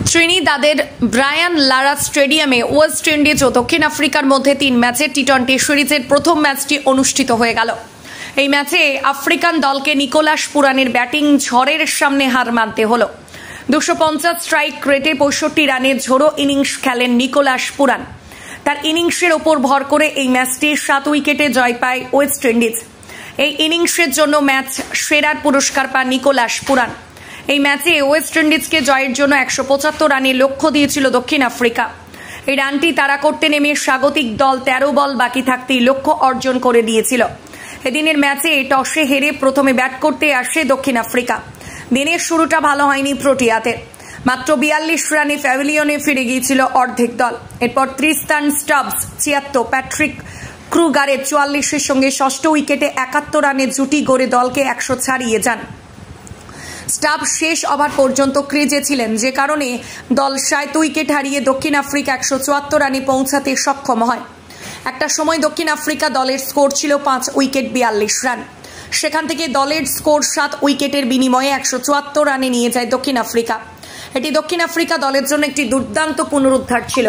ত্রিনিদাদের Brian Lara স্টেডিয়ামে West Indies ও দক্ষিণ আফ্রিকার মধ্যে 3 ম্যাচের টি-20 সিরিজের প্রথম ম্যাচটি অনুষ্ঠিত হয়ে গেল। এই ম্যাচে আফ্রিকান দলকে নিকোলাস পুরানের ব্যাটিং ঝড়ের সামনে হার মানতে হলো। 250 স্ট্রাইক রেটে 65 রানের ঝোড়ো ইনিংস খেলেন নিকোলাস পুরান। তার ইনিংসের ওপর ভর করে এই ম্যাচটি 7 উইকেটে জয় পায় ওয়েস্ট ইন্ডিজ। এই ইনিংসের জন্য ম্যাচ সেরার পুরস্কার পান নিকোলাস পুরান। এই ম্যাচে ওয়েস্ট ইন্ডিজকে জয়ের জন্য 175 রানের লক্ষ্য দিয়েছিল দক্ষিণ আফ্রিকা। এই রানটি তাড়া করতে নেমে স্বাগতিক দল 13 বল বাকি থাকতেই লক্ষ্য অর্জন করে দিয়েছিল। এদিনের ম্যাচে টসে হেরে প্রথমে ব্যাট করতে আসে দক্ষিণ আফ্রিকা। দিনের শুরুটা ভালো হয়নি প্রোটিয়াতে। মাত্র 42 রানে প্যাভিলিয়নে ফিরে গিয়েছিল অর্ধেক দল। এরপর ট্রিস্টান স্টাবস 76, প্যাট্রিক ক্রুগারের 44-এর সঙ্গে ষষ্ঠ উইকেটে 71 রানের জুটি গড়ে দলকে 100 ছাড়িয়ে যান। স্টাব শেষ ওভার পর্যন্ত ক্রিজে ছিলেন, যে কারণে দল 7 উইকেট হারিয়ে দক্ষিণ আফ্রিকা 174 রানে পৌঁছাতে সক্ষম হয়। একটা সময় দক্ষিণ আফ্রিকা দলের স্কোর ছিল 5 উইকেট 42 রান। সেখান থেকে দলের স্কোর 7 উইকেটের বিনিময়ে 174 রানে নিয়ে যায় দক্ষিণ আফ্রিকা। এটি দক্ষিণ আফ্রিকা দলের জন্য একটি দুর্দান্ত পুনরুদ্ধার ছিল।